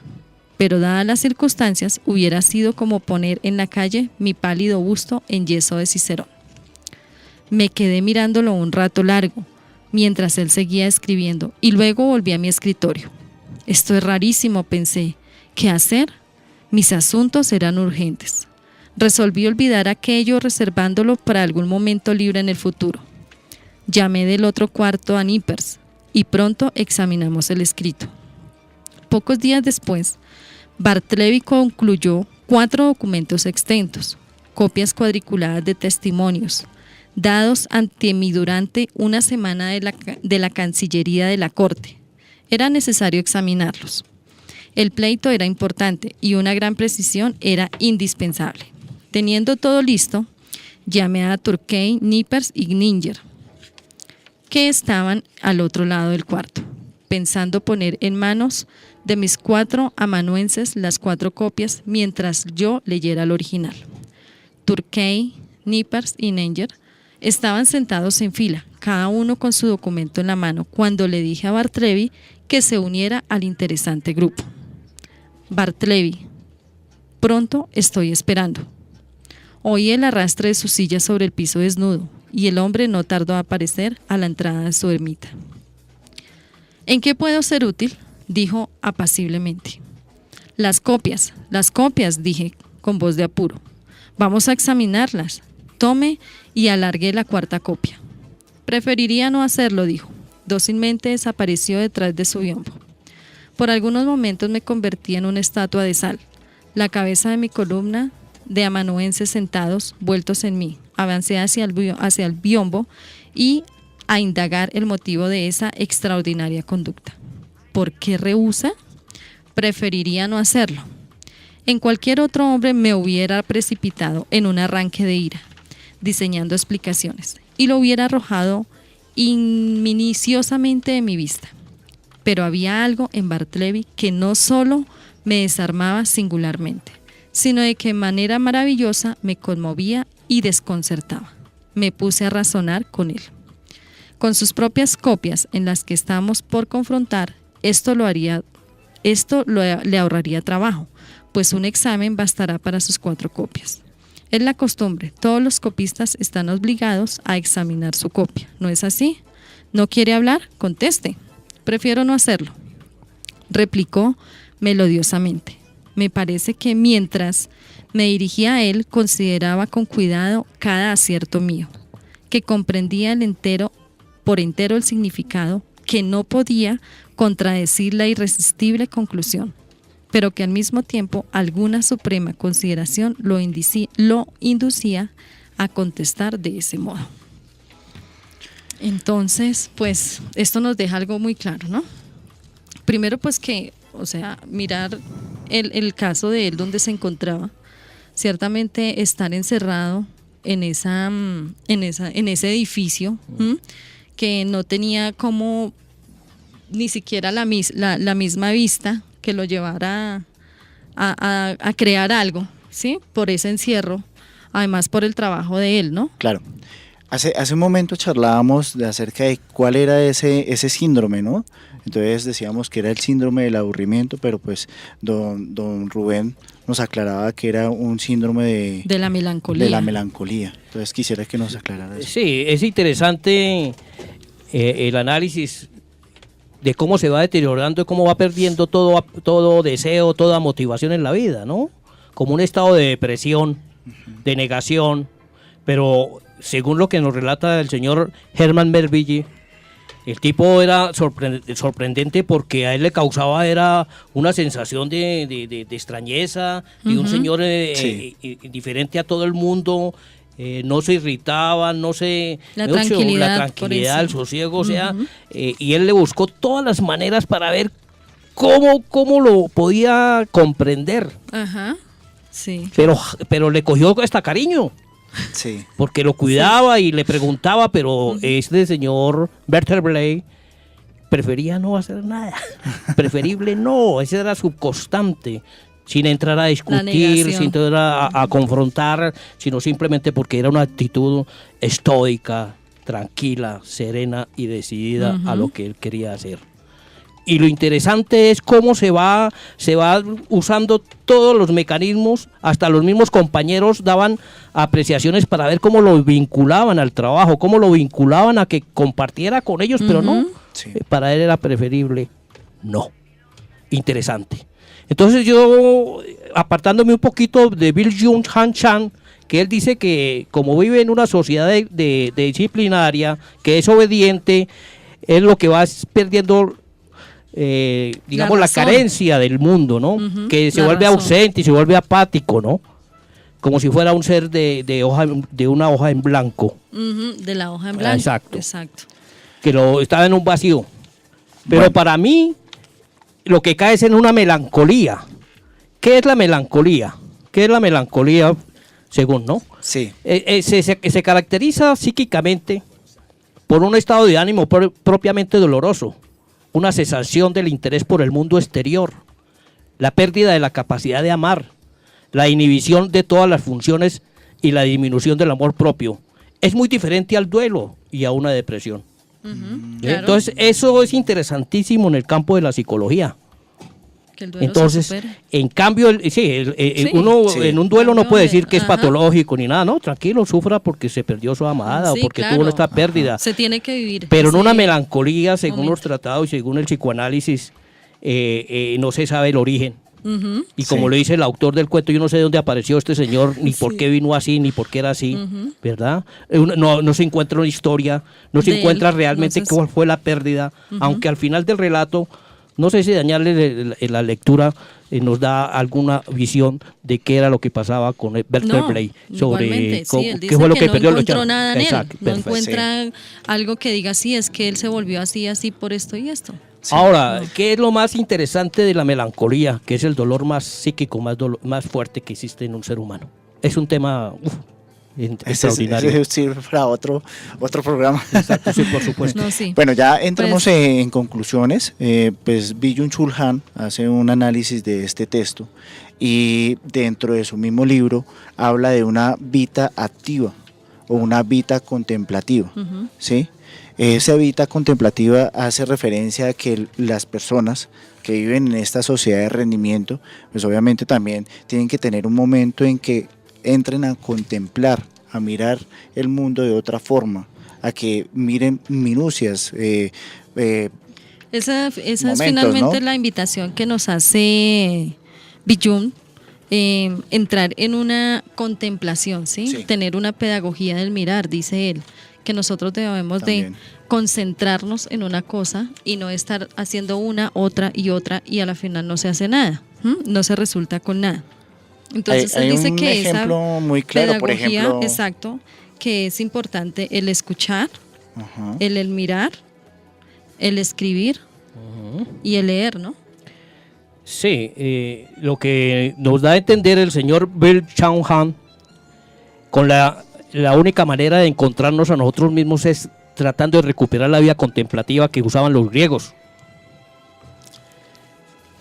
pero dadas las circunstancias hubiera sido como poner en la calle mi pálido busto en yeso de Cicerón. Me quedé mirándolo un rato largo, mientras él seguía escribiendo, y luego volví a mi escritorio. Esto es rarísimo, pensé. ¿Qué hacer? Mis asuntos eran urgentes. Resolví olvidar aquello reservándolo para algún momento libre en el futuro. Llamé del otro cuarto a Nippers y pronto examinamos el escrito. Pocos días después, Bartleby concluyó 4 documentos extensos, copias cuadriculadas de testimonios, dados ante mí durante una semana de la Cancillería de la Corte. Era necesario examinarlos. El pleito era importante y una gran precisión era indispensable. Teniendo todo listo, llamé a Turkey, Nippers y Ninger, que estaban al otro lado del cuarto, pensando poner en manos de mis 4 amanuenses las 4 copias mientras yo leyera el original. Turkey, Nippers y Ninger estaban sentados en fila, cada uno con su documento en la mano, cuando le dije a Bartleby que se uniera al interesante grupo. «Bartleby, pronto estoy esperando». Oí el arrastre de su silla sobre el piso desnudo y el hombre no tardó a aparecer a la entrada de su ermita. «¿En qué puedo ser útil?», dijo apaciblemente. Las copias», dije con voz de apuro. «Vamos a examinarlas». Tome y alargué la 4ª copia. «Preferiría no hacerlo», dijo. Dócilmente desapareció detrás de su biombo. Por algunos momentos me convertí en una estatua de sal. La cabeza de mi columna de amanuenses sentados, vueltos en mí. Avancé hacia el biombo y a indagar el motivo de esa extraordinaria conducta. ¿Por qué rehúsa? Preferiría no hacerlo. En cualquier otro hombre me hubiera precipitado en un arranque de ira, diseñando explicaciones, y lo hubiera arrojado minuciosamente de mi vista. Pero había algo en Bartleby que no solo me desarmaba singularmente, sino de que manera maravillosa me conmovía y desconcertaba. Me puse a razonar con él. Con sus propias copias en las que estamos por confrontar, esto lo haría Esto le ahorraría trabajo, pues un examen bastará para sus 4 copias. Es la costumbre, todos los copistas están obligados a examinar su copia, ¿no es así? ¿No quiere hablar? Conteste. Prefiero no hacerlo, replicó melodiosamente. Me parece que mientras me dirigía a él, consideraba con cuidado cada acierto mío, que comprendía por entero el significado, que no podía contradecir la irresistible conclusión, pero que al mismo tiempo alguna suprema consideración lo inducía a contestar de ese modo. Entonces, pues, esto nos deja algo muy claro, ¿no? Primero, pues que, o sea, mirar el caso de él donde se encontraba, ciertamente estar encerrado en ese edificio, que no tenía como ni siquiera la misma vista que lo llevara a crear algo, ¿sí? Por ese encierro, además por el trabajo de él, ¿no? Claro. Hace un momento charlábamos acerca de cuál era ese síndrome, ¿no? Entonces decíamos que era el síndrome del aburrimiento, pero pues don Rubén nos aclaraba que era un síndrome de la melancolía. De la melancolía. Entonces quisiera que nos aclarara eso. Sí, es interesante el análisis de cómo se va deteriorando y cómo va perdiendo todo deseo, toda motivación en la vida, ¿no? Como un estado de depresión, de negación, pero según lo que nos relata el señor Herman Melville, el tipo era sorprendente porque a él le causaba era una sensación de extrañeza, de un señor diferente a todo el mundo, no se irritaba, la tranquilidad, el sosiego, o sea, y él le buscó todas las maneras para ver cómo lo podía comprender. Ajá, sí. Pero le cogió hasta cariño. Sí. Porque lo cuidaba y le preguntaba, pero este señor Bertolt Brecht prefería no hacer nada. Preferible no, ese era su constante, sin entrar a discutir, sin entrar a confrontar, sino simplemente porque era una actitud estoica, tranquila, serena y decidida a lo que él quería hacer. Y lo interesante es cómo se va usando todos los mecanismos, hasta los mismos compañeros daban apreciaciones para ver cómo lo vinculaban al trabajo, cómo lo vinculaban a que compartiera con ellos, pero no, para él era preferible no. Interesante. Entonces yo, apartándome un poquito de Byung Han Chan, que él dice que como vive en una sociedad de disciplinaria, que es obediente, es lo que va perdiendo digamos la carencia del mundo, ¿no? Que se vuelve ausente y se vuelve apático, ¿no? Como si fuera un ser de una hoja en blanco. De la hoja en blanco. Exacto. Que estaba en un vacío. Pero para mí, lo que cae es en una melancolía. ¿Qué es la melancolía? ¿Qué es la melancolía, según, no? Sí. Se caracteriza psíquicamente por un estado de ánimo propiamente doloroso, una cesación del interés por el mundo exterior, la pérdida de la capacidad de amar, la inhibición de todas las funciones y la disminución del amor propio. Es muy diferente al duelo y a una depresión. Claro. Entonces, eso es interesantísimo en el campo de la psicología. Que el duelo entonces, en cambio, uno en un duelo no puede decir que es patológico ni nada, no, tranquilo, sufra porque se perdió su amada o porque tuvo esta pérdida. Se tiene que vivir. Pero en una melancolía, según los tratados y según el psicoanálisis, no se sabe el origen. Y como lo dice el autor del cuento, yo no sé de dónde apareció este señor, ni por qué vino así, ni por qué era así, ¿verdad? No se encuentra una historia, no se encuentra realmente cuál fue la pérdida, aunque al final del relato, no sé si dañarle la lectura, nos da alguna visión de qué era lo que pasaba con Bertolt Brecht sobre qué fue lo que perdió. No encontró nada en él, no encuentra algo que diga, sí, es que él se volvió así por esto y esto. Sí. Ahora, ¿qué es lo más interesante de la melancolía? Que es el dolor más psíquico, más fuerte que existe en un ser humano. Es un tema extraordinario. Ese sirve para otro programa. Exacto, sí, por supuesto. No, sí. Bueno, ya entramos en conclusiones. Pues Byung-Chul Han hace un análisis de este texto y dentro de su mismo libro habla de una vita activa, o una vita contemplativa, Ujú. ¿sí? Esa vita contemplativa hace referencia a que las personas que viven en esta sociedad de rendimiento, pues obviamente también tienen que tener un momento en que entren a contemplar, a mirar el mundo de otra forma, a que miren minucias. Esa es Momentos, finalmente ¿no? la invitación que nos hace Byung, entrar en una contemplación, ¿sí? Sí. Tener una pedagogía del mirar, dice él, que nosotros debemos También. de concentrarnos en una cosa y no estar haciendo una, otra y a la final no se hace nada, ¿m? No se resulta con nada. Entonces Hay él dice un que esa ejemplo muy claro, por pedagogía, ejemplo. exacto, que es importante el escuchar, Ajá. el mirar, el escribir y el leer, ¿no? Sí, lo que nos da a entender el señor Bill Chang-han, con la única manera de encontrarnos a nosotros mismos es tratando de recuperar la vida contemplativa que usaban los griegos.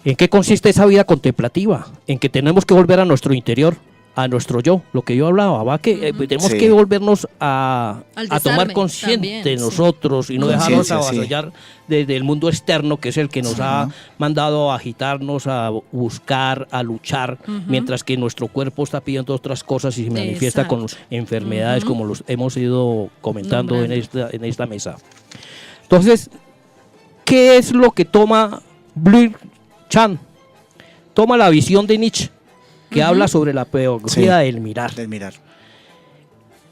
¿En qué consiste esa vida contemplativa? En que tenemos que volver a nuestro interior, a nuestro yo, lo que yo hablaba, ¿va? Que tenemos Sí. que volvernos a tomar desarme consciente también, sí. nosotros y no dejarnos Conciencia, sí. avasallar desde el mundo externo, que es el que nos ha mandado a agitarnos, a buscar, a luchar, mientras que nuestro cuerpo está pidiendo otras cosas y se manifiesta con Exacto. enfermedades Ujú. como los hemos ido comentando en Nombrando. esta mesa. Entonces, ¿qué es lo que toma Blue Chan? Toma la visión de Nietzsche, que habla sobre la pedagogía del mirar. Del mirar.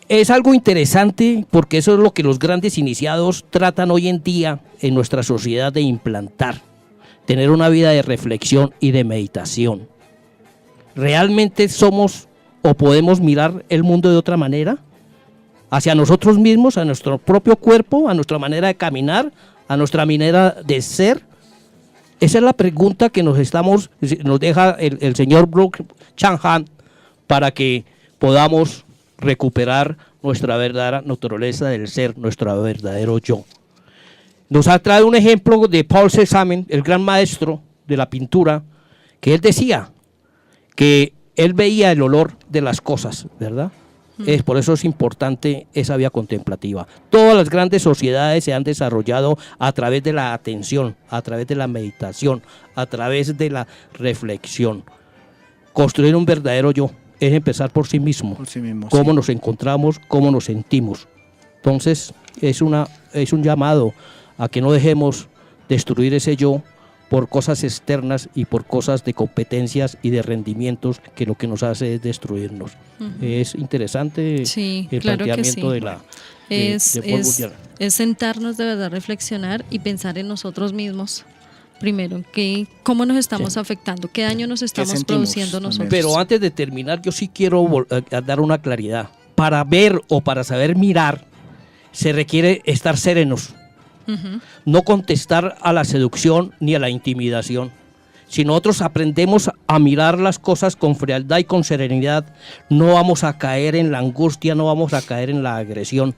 Es algo interesante porque eso es lo que los grandes iniciados tratan hoy en día en nuestra sociedad de implantar, tener una vida de reflexión y de meditación. ¿Realmente somos o podemos mirar el mundo de otra manera? Hacia nosotros mismos, a nuestro propio cuerpo, a nuestra manera de caminar, a nuestra manera de ser. Esa es la pregunta que nos deja el señor Brooke Chang-han para que podamos recuperar nuestra verdadera naturaleza del ser, nuestro verdadero yo. Nos ha traído un ejemplo de Paul Cézanne, el gran maestro de la pintura, que él decía que él veía el olor de las cosas, ¿verdad? Por eso es importante esa vía contemplativa. Todas las grandes sociedades se han desarrollado a través de la atención, a través de la meditación, a través de la reflexión. Construir un verdadero yo es empezar por sí mismo. Por sí mismo, Cómo sí. nos encontramos, cómo nos sentimos. Entonces, es un llamado a que no dejemos destruir ese yo por cosas externas y por cosas de competencias y de rendimientos, que lo que nos hace es destruirnos. Es interesante Sí, el claro que planteamiento sí. de la de Paul Bourdieu. Es sentarnos de verdad, reflexionar y pensar en nosotros mismos. Primero, cómo nos estamos afectando, qué daño nos estamos sentimos produciendo también? nosotros. Pero antes de terminar, yo sí quiero a dar una claridad. Para ver o para saber mirar, se requiere estar serenos. No contestar a la seducción ni a la intimidación. Si nosotros aprendemos a mirar las cosas con frialdad y con serenidad, no vamos a caer en la angustia, no vamos a caer en la agresión,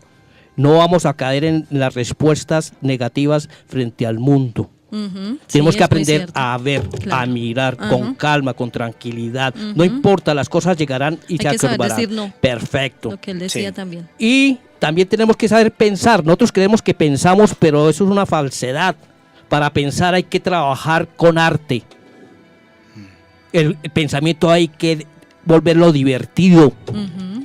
no vamos a caer en las respuestas negativas frente al mundo. Ujú, Tenemos sí, que es muy aprender cierto. a ver, Claro. a mirar con Ajá. calma, con tranquilidad. No importa, las cosas llegarán y Hay se que saber acordarán. decir no. Perfecto. Lo que él decía Sí. también. Y también tenemos que saber pensar. Nosotros creemos que pensamos, pero eso es una falsedad. Para pensar hay que trabajar con arte. El pensamiento hay que volverlo divertido. Ujú.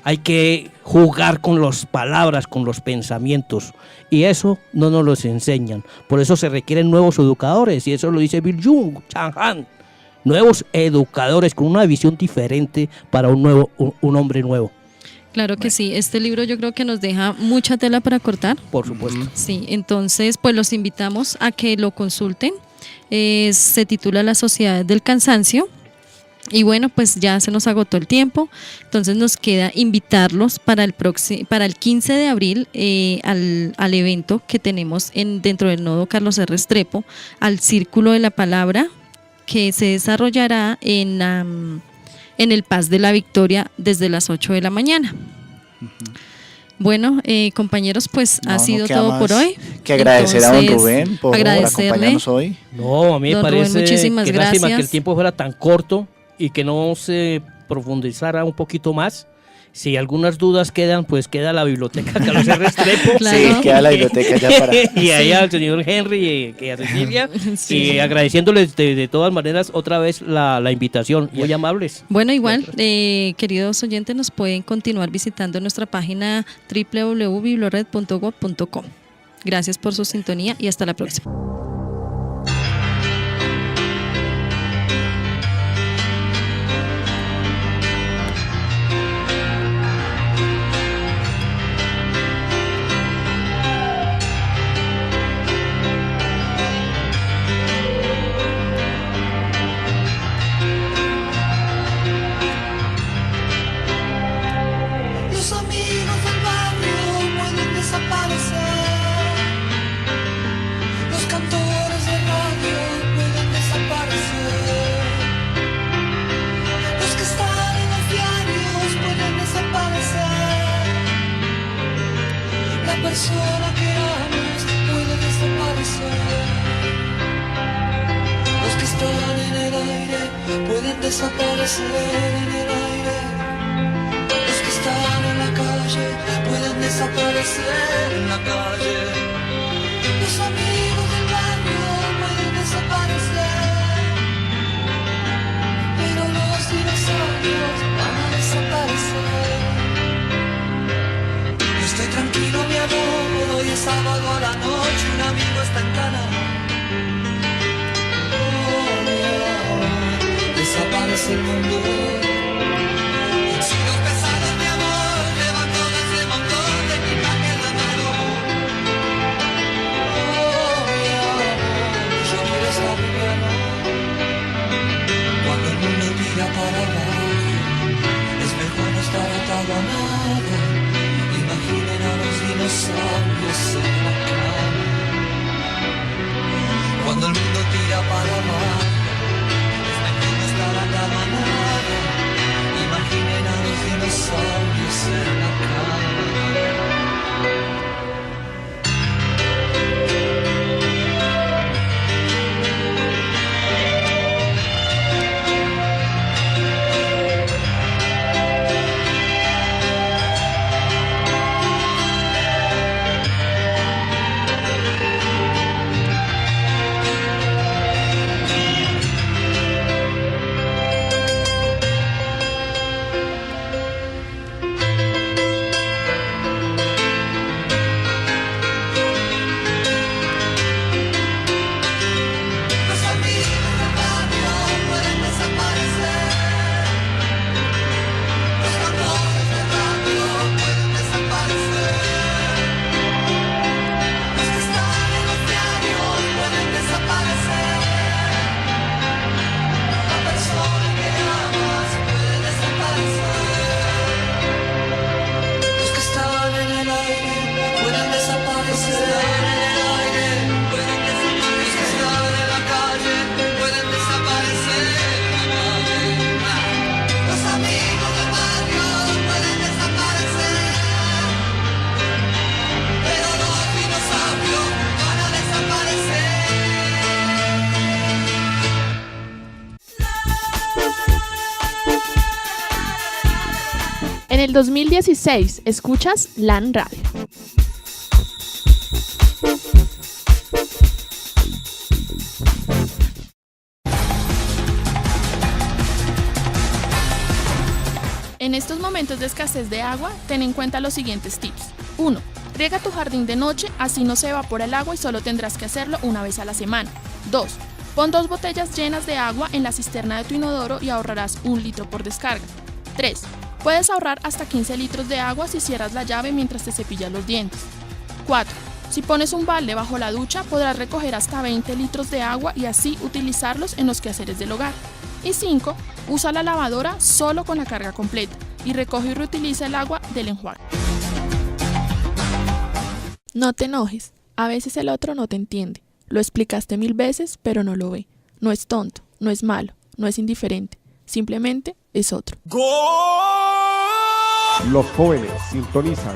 Hay que jugar con las palabras, con los pensamientos. Y eso no nos lo enseñan. Por eso se requieren nuevos educadores. Y eso lo dice Bill Jung, Chang-han. Nuevos educadores con una visión diferente para un hombre nuevo. Claro que sí, este libro yo creo que nos deja mucha tela para cortar. Por supuesto. Sí, entonces pues los invitamos a que lo consulten. Se titula Las sociedades del cansancio. Y bueno, pues ya se nos agotó el tiempo, entonces nos queda invitarlos para el 15 de abril al evento que tenemos dentro del nodo Carlos R. Restrepo, al Círculo de la Palabra, que se desarrollará en el Paz de la Victoria desde las 8 de la mañana. Bueno, compañeros, pues ha sido queda todo más por hoy. Que agradecer a don Entonces, Rubén por agradecerle. acompañarnos hoy. No, a mí me Don Rubén, parece muchísimas que lástima que gracias. el tiempo fuera tan corto y que no se profundizara un poquito más. Si algunas dudas quedan, pues queda la biblioteca Carlos R. Restrepo. Claro. Sí, queda la biblioteca ya para... Y ahí al señor Henry y a Cecilia. Sí. Y agradeciéndoles de todas maneras otra vez la invitación. Muy amables. Bueno, igual, queridos oyentes, nos pueden continuar visitando nuestra página www.biblored.gov.co. Gracias por su sintonía y hasta la próxima. Los amigos del barrio pueden desaparecer. Los cantores de radio pueden desaparecer. Los que están en los diarios pueden desaparecer. La persona que amas puede desaparecer. Los que están en el aire pueden desaparecer en el aire. Los que están en la calle pueden desaparecer en la calle. Los amigos del barrio pueden desaparecer, pero los dinosaurios van a desaparecer. Yo estoy tranquilo, mi amor, hoy es sábado a la noche, un amigo está en cana. Desaparece el mundo. Sigo pesado, mi amor, levanto de ese montón de equipaje en la mano. Mi amor, yo quiero estar liviano. Cuando el mundo tira para abajo, es mejor no estar atado a nada. Imaginen a los dinosaurios en la cama. Cuando el mundo tira para abajo, imaginen a los dinosaurios en la cama. En el 2016, escuchas LAN Radio. En estos momentos de escasez de agua, ten en cuenta los siguientes tips. 1. Riega tu jardín de noche, así no se evapora el agua y solo tendrás que hacerlo una vez a la semana. 2. Pon 2 botellas llenas de agua en la cisterna de tu inodoro y ahorrarás 1 litro por descarga. 3. Puedes ahorrar hasta 15 litros de agua si cierras la llave mientras te cepillas los dientes. 4. Si pones un balde bajo la ducha, podrás recoger hasta 20 litros de agua y así utilizarlos en los quehaceres del hogar. Y 5. Usa la lavadora solo con la carga completa y recoge y reutiliza el agua del enjuague. No te enojes, a veces el otro no te entiende. Lo explicaste 1000 veces, pero no lo ve. No es tonto, no es malo, no es indiferente. Simplemente es otro. Los jóvenes sintonizan